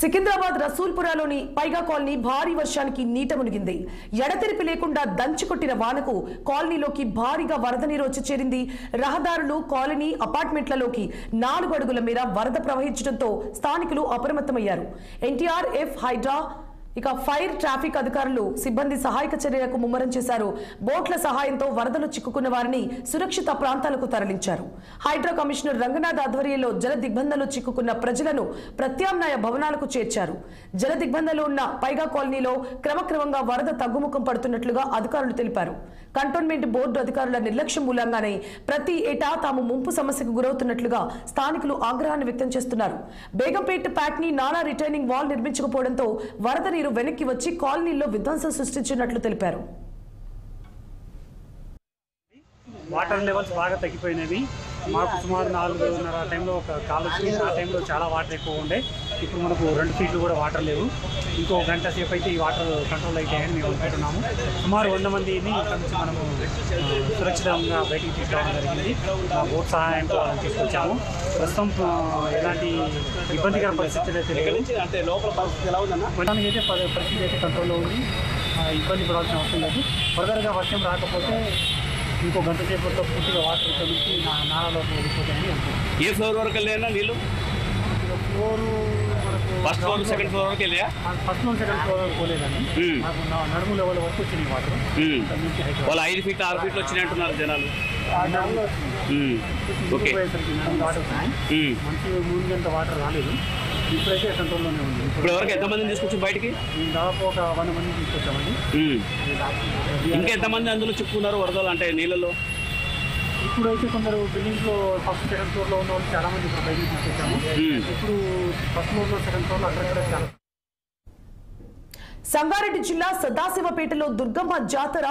సికింద్రాబాద్ రసూల్పురాలోని పైగా కాలనీ భారీ వర్షానికి నీట మునిగింది. ఎడతెరిపి లేకుండా దంచికొట్టిన వానకు కాలనీలోకి భారీగా వరద నీరు వచ్చి చేరింది. రహదారులు, కాలనీ, అపార్ట్మెంట్లలోకి 4 అడుగుల మేర వరద ప్రవహించడంతో స్థానికులు అప్రమత్తమయ్యారు. ఎన్టీఆర్, హైడ్రా, ఫైర్, ట్రాఫిక్ అధికారులు సిబ్బంది సహాయక చర్యలకు ముమ్మరం చేశారు. బోట్ల సహాయంతో వరదలు చిక్కుకున్న వారిని సురక్షిత ప్రాంతాలకు తరలించారు. హైడ్రా కమిషనర్ రంగనాథ్ ఆధ్వర్యంలో జల దిగ్బంధంలో చిక్కుకున్న ప్రజలను ప్రత్యామ్నాయ భవనాలకు చేర్చారు. జల దిగ్బంధంలో ఉన్న పైగా కాలనీలో క్రమక్రమంగా వరద తగ్గుముఖం పడుతున్నట్లుగా అధికారులు తెలిపారు. కంటోన్మెంట్ బోర్డు అధికారుల నిర్లక్ష్యం మూలంగానే ప్రతి ఏటా తాము ముంపు సమస్యకు గురవుతున్నట్లుగా స్థానికులు ఆగ్రహాన్ని వ్యక్తం చేస్తున్నారు. బేగంపేట ప్యాట్ని నాలా రిటైనింగ్ వాల్ నిర్మించకపోవడంతో వరద నీరు వెనక్కి వచ్చి కాలనీలో విధ్వంసం సృష్టించినట్లు తెలిపారు. వాటర్ లెవెల్స్ బాగా తగ్గిపోయినవి. మాకు సుమారు 4:30 టైంలో ఒక కాల్ వచ్చింది. ఆ టైంలో చాలా వాటర్ ఎక్కువ ఉండే. ఇప్పుడు మనకు 2 ఫీట్లు కూడా వాటర్ లేవు. ఇంకో గంట సేపు అయితే ఈ వాటర్ కంట్రోల్ అవుతాయని మేము అనుకుంటున్నాము. సుమారు 100 మందిని ఇక్కడ నుంచి మనము సురక్షితంగా బయటికి తీసుకురావడం జరిగింది. బోట్ సహాయంతో తీసుకొచ్చాము. ప్రస్తుతం ఎలాంటి ఇబ్బందికర పరిస్థితులు అయితే లేవు. మొత్తానికి అయితే పరిస్థితి అయితే కంట్రోల్లో ఉంది. ఇబ్బంది పడాల్సిన అవసరం లేదు. ఫర్దర్గా వర్షం రాకపోతే ఇంకో గంట సేపట్లో పూర్తిగా వాటర్ ఇక్కడ నుంచి నాలాలోకి వెళ్ళిపోతాయని అనుకుంటున్నాను. ఏ ఫ్లోర్ వరకు వెళ్ళినా నీళ్ళు? Floor first floor, second floor వరకు వెళ్ళా? ఫస్ట్ ఫ్లోర్, సెకండ్ ఫ్లోర్ వరకు పోలేదండి. నాకు నడుము లెవెల్ వరకు వచ్చినాయి వాటర్. వాళ్ళు 5 ఫీట్ 6 ఫీట్లు వచ్చినాయి అంటున్నారు జనాలు. వాటర్ మంచి 3 గంట వాటర్ రాలేదు. ఇప్పుడైతే కంట్రోల్లోనే ఉంది. ఇప్పుడు వరకు ఎంతమందిని తీసుకొచ్చి బయటికి? దాదాపు ఒక 100 మంది తీసుకొచ్చామండి. ఇంకా ఎంతమంది అందులో చిక్కుకున్నారు వరదలు అంటే నీళ్ళలో? ఇప్పుడైతే కొందరు బిల్డింగ్స్లో ఫస్ట్, సెకండ్ ఫ్లోర్లో ఉన్న వాళ్ళు చాలా మంది ఇప్పుడు బయటికి తీసుకొచ్చాము. ఇప్పుడు ఫస్ట్ ఫ్లోర్లో, సెకండ్ ఫ్లోర్లో అక్కడ చాలా. సంగారెడ్డి జిల్లా సదాశివపేటలో దుర్గమ్మ జాతర